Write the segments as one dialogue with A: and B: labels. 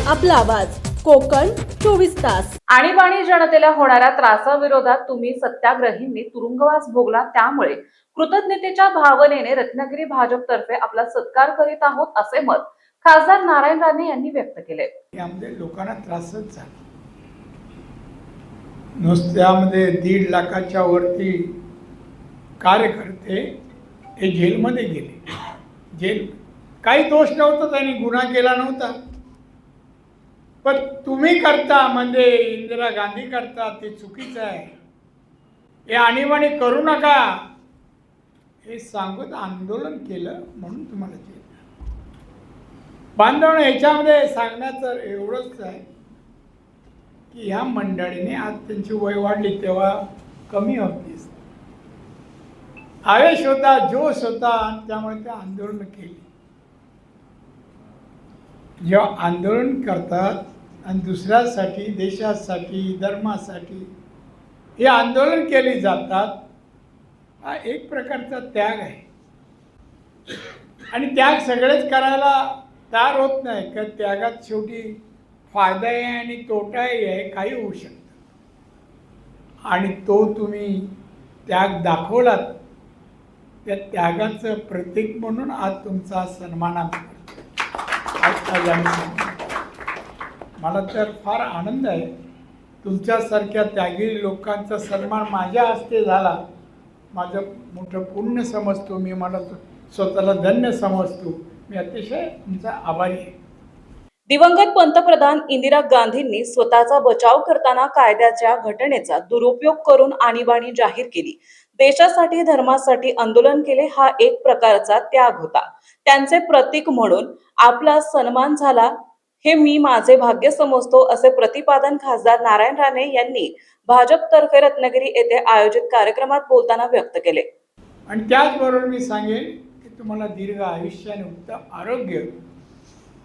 A: आपला आवाज कोकण 24 तास.
B: आणीबाणी जनतेला होणाऱ्या त्रासाविरोधात तुम्ही सत्याग्रहींनी तुरुंगवास भोगला, त्यामुळे कृतज्ञतेच्या भावनेने रत्नागिरी भाजपतर्फे आपला सत्कार करीत आहोत, असे मत खासदार नारायण राणे यांनी व्यक्त केले.
C: यामध्ये लोकांना त्रासच झाला. नुसत्यामध्ये 1.5 लाखाच्या वरती कार्यकर्ते हे जेलमध्ये गेले. जेल काही दोष नव्हता, त्यांनी गुन्हा केला नव्हता, पण तुम्ही करता म्हणजे इंदिरा गांधी करता ते चुकीचं आहे. हे आणीबाणी करू नका हे सांगून आंदोलन केलं, म्हणून तुम्हाला जेल. बांधवणं ह्याच्यामध्ये सांगण्याचं एवढंच आहे की ह्या मंडळीने आज त्यांची वय वाढली तेव्हा कमी होती, आवेश होता, जोश होता, आणि त्यामुळे ते आंदोलन केली. जेव्हा आंदोलन करतात आणि दुसऱ्यासाठी, देशासाठी, धर्मासाठी हे आंदोलन केली जातात, हा एक प्रकारचा त्याग आहे. आणि त्याग सगळेच करायला तयार होत नाही, कारण त्यागात शेवटी फायदा आहे आणि तोटाही आहे, काही होऊ शकतं. आणि तो तुम्ही त्याग दाखवलात, त्या त्यागाचं प्रतीक म्हणून आज तुमचा सन्मान आम्ही करतो. मला तर फार आनंद आहे, तुमच्यासारख्या त्यागी लोकांचा सन्मान माझ्या हस्ते झाला. माझं मोठं पुण्य समजतो मी, मला स्वतःला धन्य समजतो. मी अतिशय तुमचा आभारी आहे.
B: दिवंगत पंतप्रधान इंदिरा गांधींनी स्वतःचा बचाव करताना कायद्याच्या घटनेचा दुरुपयोग करून आणीबाणी जाहीर केली. देशासाठी, धर्मासाठी आंदोलन केले, हा एक प्रकारचा त्याग होता. त्यांचे प्रतीक म्हणून आपला सन्मान झाला, हे मी माझे भाग्य समजतो, असे प्रतिपादन खासदार नारायण राणे यांनी भाजपतर्फे रत्नागिरी येथे आयोजित कार्यक्रमात बोलताना व्यक्त केले.
C: आणि त्याचबरोबर मी सांगेन की तुम्हाला दीर्घ आयुष्य आणि उत्तम आरोग्य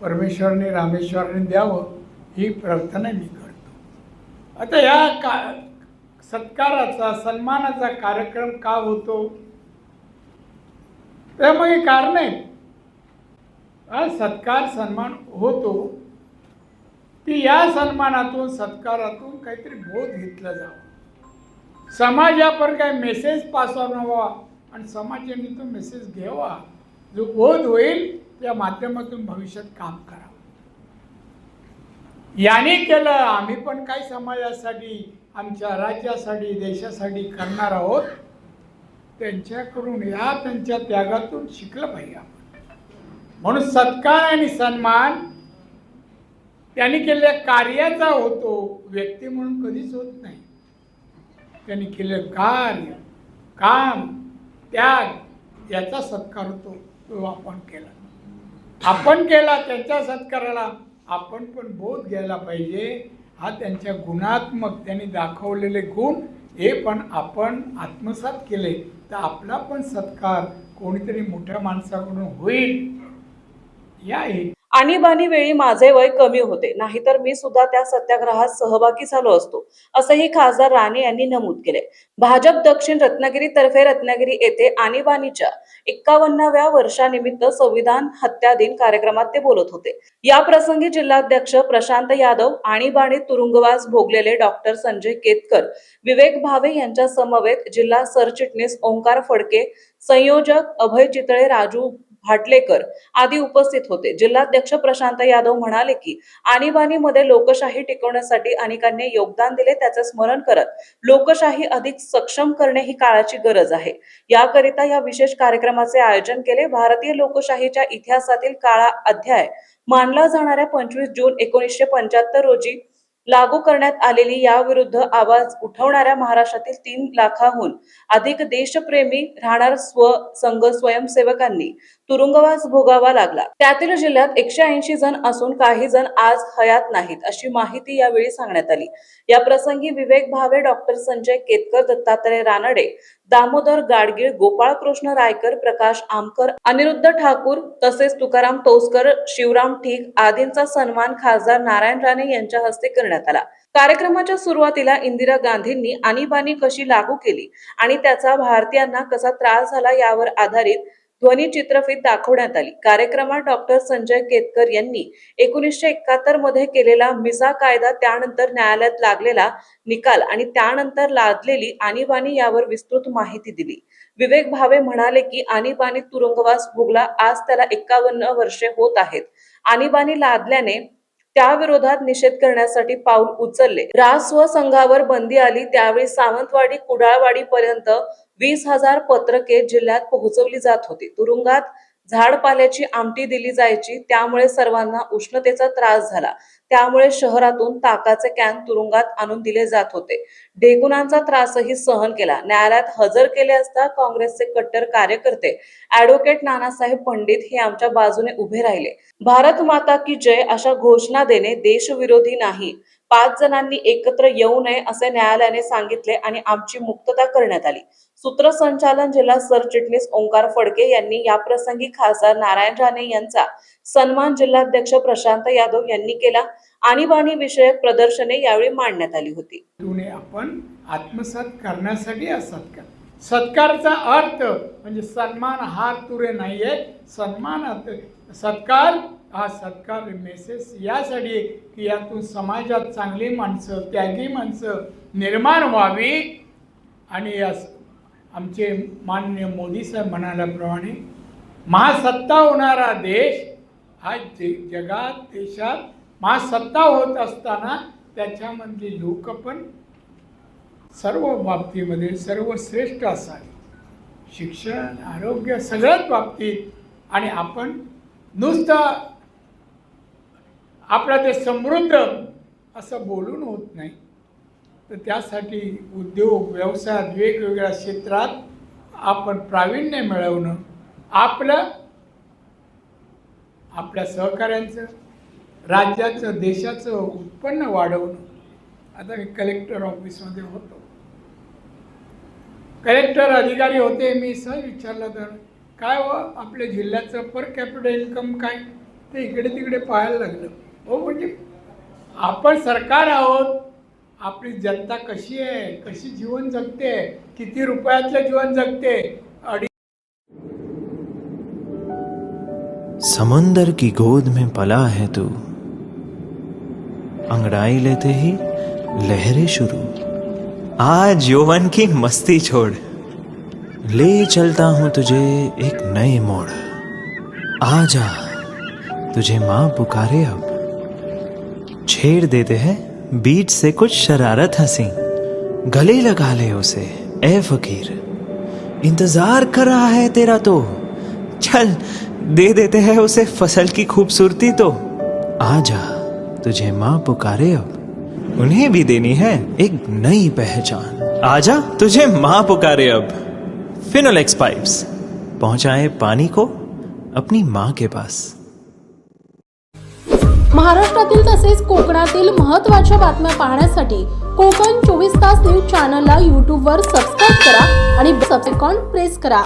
C: परमेश्वराने, रामेश्वराने द्यावं, ही प्रार्थना मी करतो. आता या सत्काराचा, सन्मानाचा कार्यक्रम का होतो, त्यामागे कारण आहे. हा सत्कार, सन्मान होतो की या सन्मानातून, सत्कारातून काहीतरी बोध घेतला जावा, समाजावर काही मेसेज पास व्हावा आणि समाजाने तो मेसेज घ्यावा, जो बोध होईल त्या माध्यमातून भविष्यात काम करावं. याने केलं, आम्ही पण काही समाजासाठी, आमच्या राज्यासाठी, देशासाठी करणार आहोत, त्यांच्याकडून या त्यांच्या त्यागातून शिकलं पाहिजे आपण. म्हणून सत्कार आणि सन्मान त्यांनी केलेल्या कार्याचा होतो, व्यक्ती म्हणून कधीच होत नाही. त्यांनी केलेलं कार्य, काम, त्याग याचा सत्कार होतो, तो आपण केला. आपण केला त्यांच्या सत्काराला आपण पण बोध घ्यायला पाहिजे. हा त्यांच्या गुणात्मक, त्यांनी दाखवलेले गुण हे पण आपण आत्मसात केले तर आपला पण सत्कार कोणीतरी मोठ्या माणसाकडून होईल. या
B: आणीबाणी वेळी माझे वय कमी होते, नाहीतर मी सुद्धा त्या सत्याग्रहात सहभागी झालो असतो, असंही खासदार राणे यांनी नमूद केले. भाजप दक्षिण रत्नागिरी तर्फे रत्नागिरी येथे आणीबाणीच्या 51व्या वर्षानिमित्त संविधान हत्या दिन कार्यक्रमात ते बोलत होते. या प्रसंगी जिल्हाध्यक्ष प्रशांत यादव, आणीबाणीत तुरुंगवास भोगलेले डॉक्टर संजय केतकर, विवेक भावे यांच्या समवेत जिल्हा सरचिटणीस ओंकार फडके, संयोजक अभय चितळे, राजू भाटलेकर आदी उपस्थित होते. जिल्हाध्यक्ष प्रशांत यादव म्हणाले की आणीबाणीमध्ये लोकशाही टिकवण्यासाठी अनेकांनी योगदान दिले, त्याचे स्मरण करत लोकशाही अधिक सक्षम करणे ही काळाची गरज आहे. याकरिता या विशेष कार्यक्रमाचे आयोजन केले. भारतीय लोकशाहीच्या इतिहासातील काळा अध्याय मानला जाणाऱ्या 25 जून 1975 रोजी लागू करण्यात आलेली याविरुद्ध आवाज उठवणाऱ्या महाराष्ट्रातील 3 लाखाहून अधिक देशप्रेमी राहणार संघ स्वयंसेवकांनी तुरुंगवास भोगावा लागला. त्यातील जिल्ह्यात 180 जण असून काही जण आज हयात नाहीत, अशी माहिती यावेळी सांगण्यात आली. या प्रसंगी विवेक भावे, डॉक्टर संजय केतकर, दत्तात्रय रानडे, दामोदर गाडगीळ, गोपाळ कृष्ण रायकर, प्रकाश आमकर, अनिरुद्ध ठाकूर तसेच तुकाराम तोसकर, शिवराम ठीक आदींचा सन्मान खासदार नारायण राणे यांच्या हस्ते करण्यात आला. कार्यक्रमाच्या सुरुवातीला इंदिरा गांधींनी आणीबाणी कशी लागू केली आणि त्याचा भारतीयांना कसा त्रास झाला यावर आधारित ध्वनी चित्रफित दाखवण्यात आली। कार्यक्रमात डॉक्टर संजय केतकर यांनी 1971 मध्ये केलेला मिसा कायदा, त्यानंतर न्यायालयात लागलेला निकाल आणि त्यानंतर लादलेली आणीबाणी यावर विस्तृत माहिती दिली। विवेक भावे म्हणाले की आणीबाणी तुरुंगवास भोगला, आज त्याला 51 वर्षे होत आहेत। आणीबाणी लादल्याने त्याविरोधात निषेध करण्यासाठी पाऊल उचलले। रासव संघावर बंदी आली, त्यावेळी सावंतवाडी कुडाळवाडी पर्यंत 20,000 पत्रके जिल्ह्यात पोहोचवली जात होती। तुरुंगात झाडपाल्याची आमटी दिली जायची, त्यामुळे सर्वांना उष्णतेचा त्रास झाला। त्यामुळे शहरातून ताकाचे कॅन तुरुंगात आणून दिले जात होते। ढेकुणांचा त्रासही सहन केला। न्यायालयात हजर केले असता काँग्रेसचे कट्टर कार्यकर्ते ॲडव्होकेट नानासाहेब पंडित हे आमच्या बाजूने उभे राहिले। भारत माता की जय अशा घोषणा देणे देशविरोधी नाही। 5 जणांनी एकत्र येऊ नये असे न्यायालयाने सांगितले आणि आमची मुक्तता करण्यात आली। सूत्रसंचालन जिल्हा सरचिटणीस ओंकार फडके यांनी याप्रसंगी खासदार नारायण राणे यांचा सन्मान जिल्हाध्यक्ष प्रशांत यादव यांनी केला। आणीबाणी विषयक प्रदर्शने यावेळी मांडण्यात आली होती।
C: आपण आत्मसात करण्यासाठी असतात का? सत्कारचा अर्थ म्हणजे सन्मान, हार तुरे नाहीये, सन्मान सत्कार हा सत्कार मेसेज यासाठी की यातून समाजात चांगली माणसं, त्यागी माणसं निर्माण व्हावी। आणि आमचे माननीय मोदी साहेब म्हणाल्याप्रमाणे महासत्ता होणारा देश हा जगात देशात महासत्ता होत असताना त्याच्यामधली लोक पण सर्व बाबतीमध्ये सर्वश्रेष्ठ असावे, शिक्षण, आरोग्य सगळ्याच बाबतीत। आणि आपण नुसतं आपला ते समृद्ध असं बोलून होत नाही, तर त्यासाठी उद्योग व्यवसायात वेगवेगळ्या क्षेत्रात आपण प्रावीण्य मिळवणं, आपल्या सहकाऱ्यांचं, राज्याचं, देशाचं उत्पन्न वाढवणं। आता मी कलेक्टर ऑफिसमध्ये होतो, कलेक्टर अधिकारी होते, मी सहज विचारलं तर काय हो आपल्या जिल्ह्याचं पर कॅपिटल इन्कम काय, ते इकडे तिकडे पाहायला लागलं। हो म्हणजे आपण सरकार आहोत, आपली जनता कशी आहे, कशी जीवन जगते, किती रुपयातलं जीवन जगते।
D: समंदर की गोद में पला है तू, अंगड़ाई लेते ही लहरें शुरू। आज यौवन की मस्ती छोड़, ले चलता हूं तुझे एक नए मोड़। आजा तुझे माँ पुकारे अब, छेड़ देते हैं बीच से कुछ शरारत हंसी। गले लगा ले उसे ए फकीर, इंतजार कर रहा है तेरा तो, चल दे देते हैं उसे फसल की खूबसूरती तो। आजा तुझे माँ पुकारे अब, उन्हें भी देनी है एक नई पहचान। आजा तुझे माँ पुकारे अब। फिनोलेक्स पाइप्स पहुंचाए पानी को अपनी माँ के पास।
A: महाराष्ट्रातील तसेच कोकणातील महत्त्वाच्या बातम्या पाहण्यासाठी कोकण 24 तास न्यूज चॅनलला YouTube वर सबस्क्राइब करा आणि बेल आयकॉन प्रेस करा।